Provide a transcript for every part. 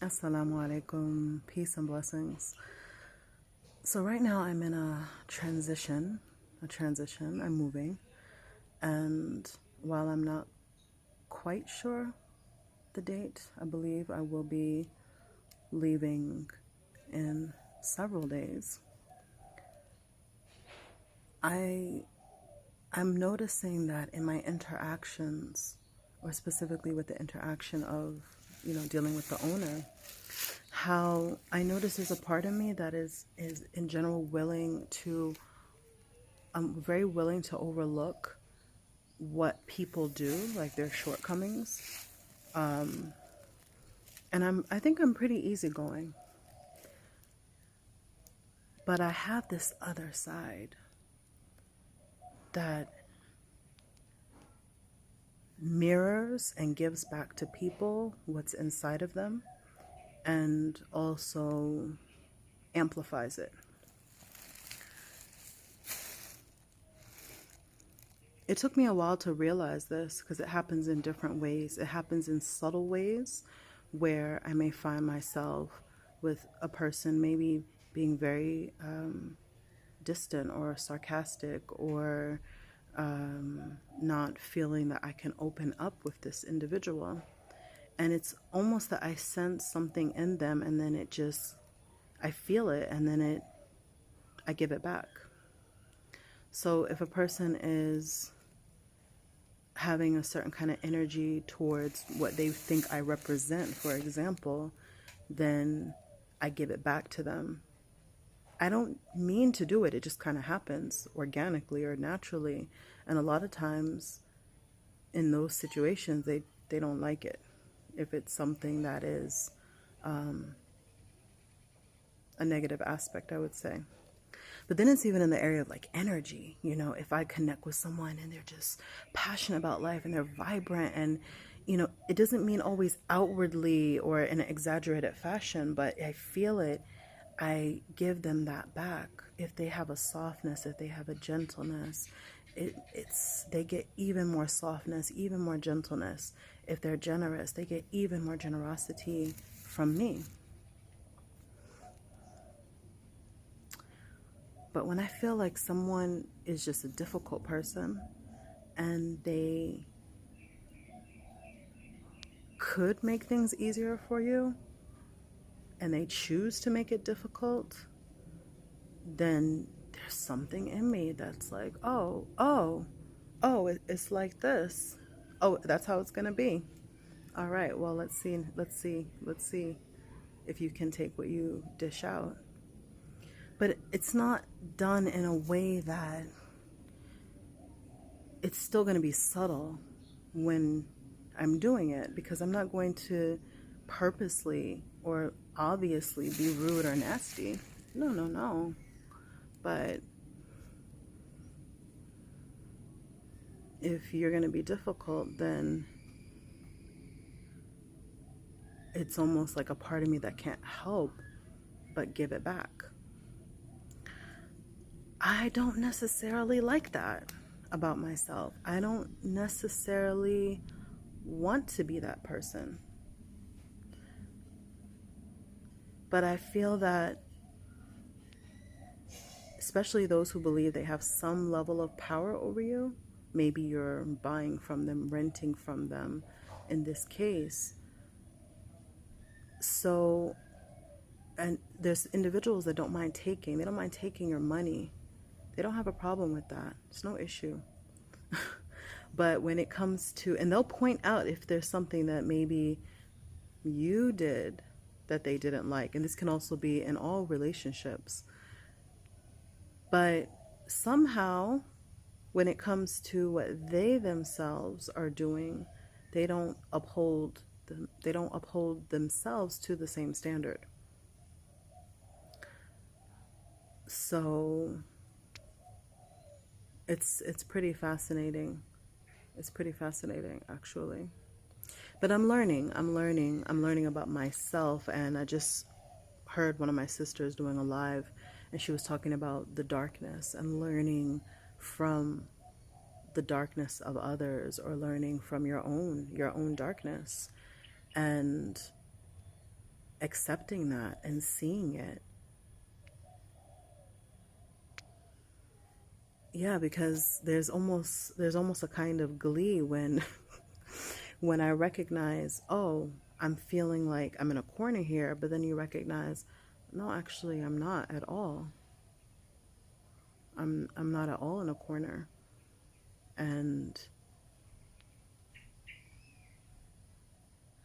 Assalamu alaikum, peace and blessings. So right now I'm in a transition, I'm moving, and while I'm not quite sure the date, I believe I will be leaving in several days. I I'm noticing that in my interactions, or specifically with the interaction of, dealing with the owner, how I notice there's a part of me that is in general I'm very willing to overlook what people do, like their shortcomings. And I think I'm pretty easygoing. But I have this other side that mirrors and gives back to people what's inside of them and also amplifies it. It took me a while to realize this because it happens in different ways. It happens in subtle ways where I may find myself with a person maybe being very distant or sarcastic or not feeling that I can open up with this individual. And it's almost that I sense something in them and then I feel it and then I give it back. So if a person is having a certain kind of energy towards what they think I represent, for example, then I give it back to them. I don't mean to do it, it just kind of happens organically or naturally. And a lot of times in those situations, they don't like it. If it's something that is a negative aspect, I would say. But then it's even in the area of like energy, if I connect with someone and they're just passionate about life and they're vibrant and, it doesn't mean always outwardly or in an exaggerated fashion, but I feel it, I give them that back. If they have a softness, if they have a gentleness, they get even more softness, even more gentleness. If they're generous, they get even more generosity from me. But when I feel like someone is just a difficult person and they could make things easier for you and they choose to make it difficult, then there's something in me that's like, it's like this. Oh, that's how it's going to be. All right, well, let's see if you can take what you dish out. But it's not done in a way that it's still going to be subtle when I'm doing it, because I'm not going to purposely or obviously be rude or nasty. No, no, no. But if you're going to be difficult, then it's almost like a part of me that can't help but give it back. I don't necessarily like that about myself. I don't necessarily want to be that person. But I feel that, especially those who believe they have some level of power over you, maybe you're buying from them, renting from them in this case. So, and there's individuals that don't mind taking. They don't mind taking your money. They don't have a problem with that. It's no issue. But when it comes to, and they'll point out if there's something that maybe you did that they didn't like. And this can also be in all relationships. But somehow, when it comes to what they themselves are doing, they don't uphold themselves to the same standard. So it's pretty fascinating. It's pretty fascinating, actually. But I'm learning about myself. And I just heard one of my sisters doing a live, and she was talking about the darkness and learning from the darkness of others, or learning from your own darkness. And accepting that and seeing it. Yeah, because there's almost a kind of glee when when I recognize, oh, I'm feeling like I'm in a corner here, but then you recognize, no, actually I'm not at all. I'm not at all in a corner. And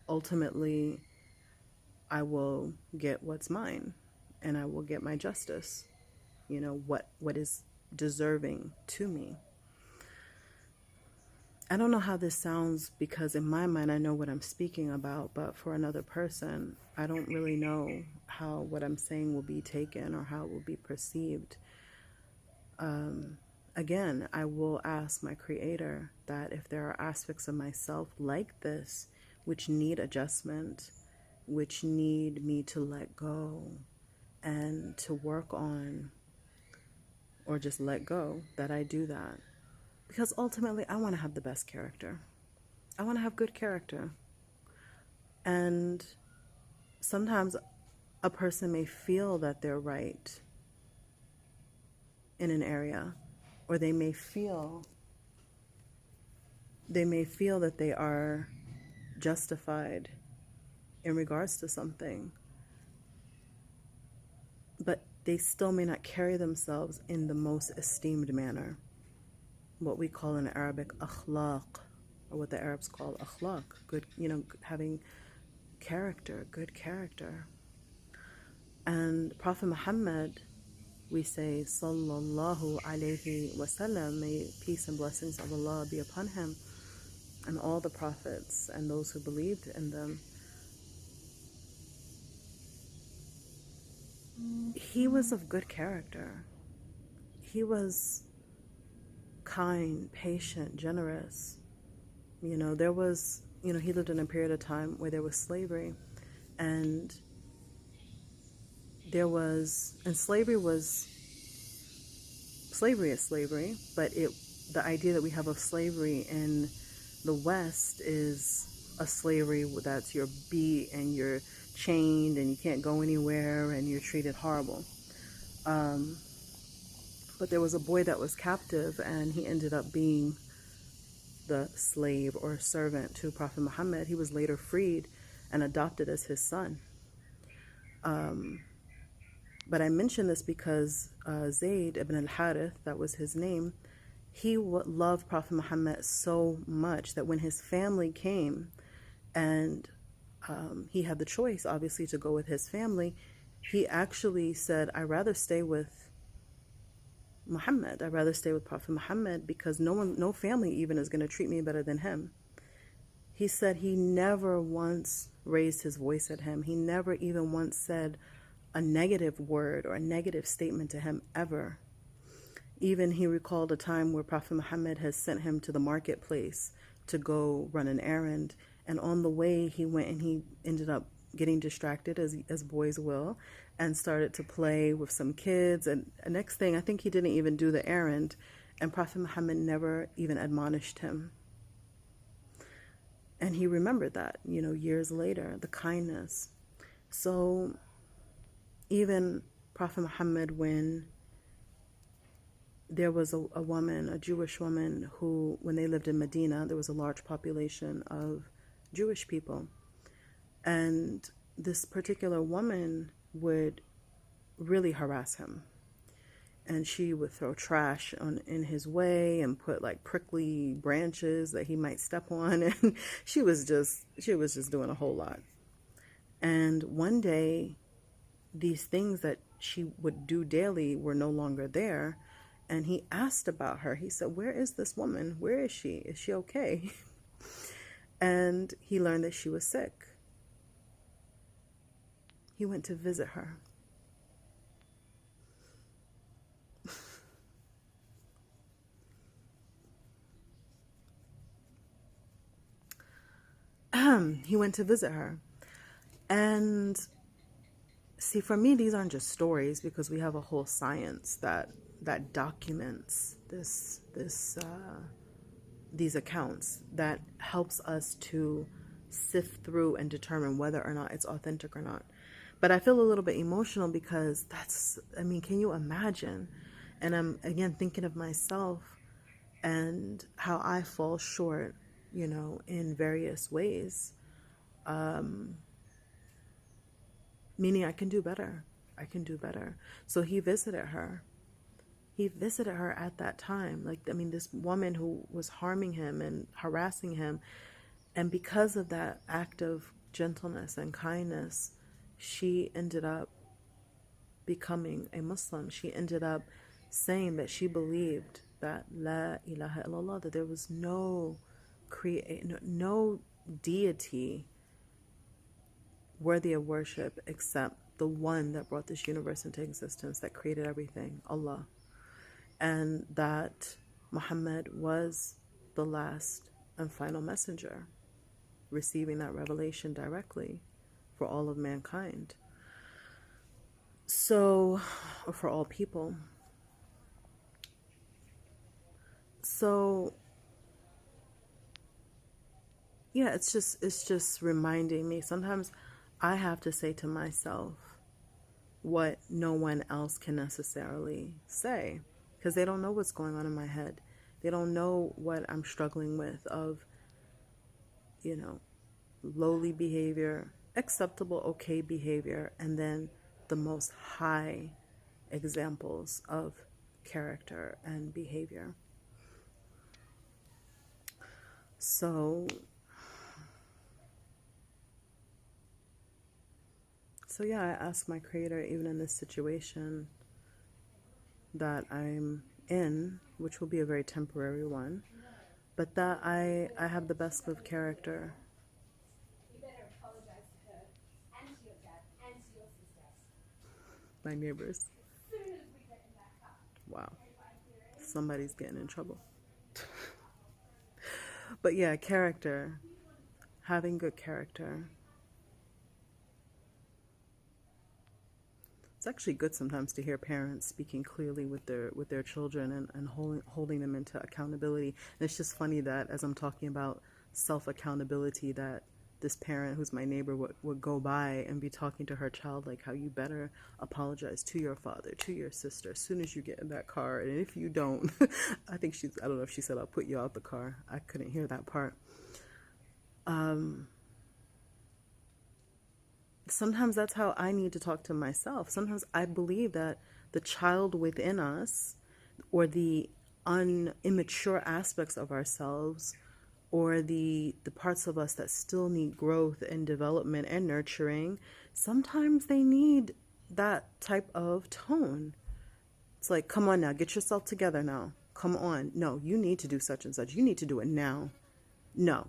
ultimately I will get what's mine and I will get my justice. What is deserving to me. I don't know how this sounds because in my mind I know what I'm speaking about, but for another person, I don't really know how what I'm saying will be taken or how it will be perceived. Again, I will ask my creator that if there are aspects of myself like this which need adjustment, which need me to let go and to work on, or just let go, that I do that. Because ultimately, I want to have the best character. I want to have good character. And sometimes a person may feel that they're right in an area, or they may feel that they are justified in regards to something, but they still may not carry themselves in the most esteemed manner. What we call in Arabic akhlaq, or what the Arabs call akhlaq, good, having character, good character. And Prophet Muhammad, we say, Sallallahu Alaihi Wasallam, may peace and blessings of Allah be upon him, and all the prophets and those who believed in them. He was of good character. He was kind, patient, generous. He lived in a period of time where there was slavery, and slavery is slavery, but the idea that we have of slavery in the West is a slavery that's you're beat and you're chained and you can't go anywhere and you're treated horrible. But there was a boy that was captive, and he ended up being the slave or servant to Prophet Muhammad. He was later freed and adopted as his son. But I mention this because Zayd ibn al-Harith, that was his name, he loved Prophet Muhammad so much that when his family came and he had the choice, obviously, to go with his family, he actually said, I'd rather stay with Muhammad. I'd rather stay with Prophet Muhammad because no family even is going to treat me better than him. He said he never once raised his voice at him. He never even once said a negative word or a negative statement to him ever. Even he recalled a time where Prophet Muhammad has sent him to the marketplace to go run an errand. And on the way, he went and he ended up getting distracted, as boys will, and started to play with some kids. And the next thing, I think he didn't even do the errand. And Prophet Muhammad never even admonished him. And he remembered that, years later, the kindness. So even Prophet Muhammad, when there was a woman, a Jewish woman, who, when they lived in Medina, there was a large population of Jewish people. And this particular woman would really harass him. And she would throw trash in his way and put like prickly branches that he might step on. And she was just doing a whole lot. And one day, these things that she would do daily were no longer there. And he asked about her. He said, where is this woman? Where is she? Is she okay? And he learned that she was sick. He went to visit her. He went to visit her. And see, for me, these aren't just stories, because we have a whole science that documents these accounts, that helps us to sift through and determine whether or not it's authentic or not. But I feel a little bit emotional because I mean, can you imagine? And I'm again thinking of myself and how I fall short, in various ways. Meaning I can do better. I can do better. So he visited her. He visited her at that time. Like, I mean, this woman who was harming him and harassing him. And because of that act of gentleness and kindness, she ended up becoming a Muslim. She ended up saying that she believed that La ilaha illallah, that there was no deity worthy of worship except the one that brought this universe into existence, that created everything, Allah. And that Muhammad was the last and final messenger, receiving that revelation directly for all of mankind. So, or for all people. So, yeah, it's just reminding me. Sometimes I have to say to myself what no one else can necessarily say, because they don't know what's going on in my head. They don't know what I'm struggling with of, lowly behavior, acceptable, okay behavior, and then the most high examples of character and behavior. So yeah, I ask my Creator, even in this situation that I'm in, which will be a very temporary one, but that I have the best of character. My neighbors. Wow. Somebody's getting in trouble. But yeah, character. Having good character. It's actually good sometimes to hear parents speaking clearly with their children and holding them into accountability. And it's just funny that as I'm talking about self-accountability, that this parent who's my neighbor would go by and be talking to her child like how you better apologize to your father, to your sister, as soon as you get in that car. And if you don't, I don't know if she said, I'll put you out the car. I couldn't hear that part. Sometimes that's how I need to talk to myself. Sometimes I believe that the child within us, or the immature aspects of ourselves, or the parts of us that still need growth and development and nurturing, sometimes they need that type of tone. It's like, come on now, get yourself together now. Come on. No, you need to do such and such. You need to do it now. No,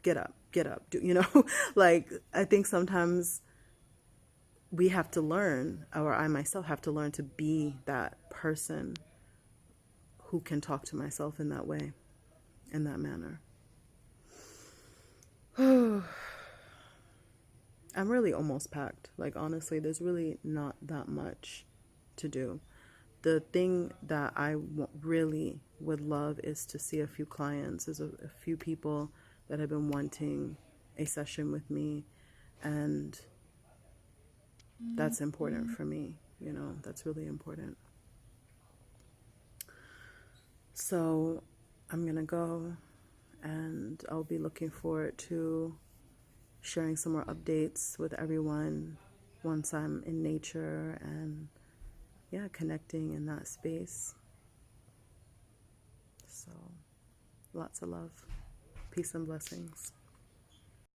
get up. Like, I think sometimes we have to learn, or I myself have to learn to be that person who can talk to myself in that way, in that manner. I'm really almost packed. Like, honestly, there's really not that much to do. The thing that I really would love is to see a few clients. There's a few people that have been wanting a session with me, and that's important for me. That's really important. So I'm gonna go, and I'll be looking forward to sharing some more updates with everyone once I'm in nature and connecting in that space. So lots of love, peace and blessings.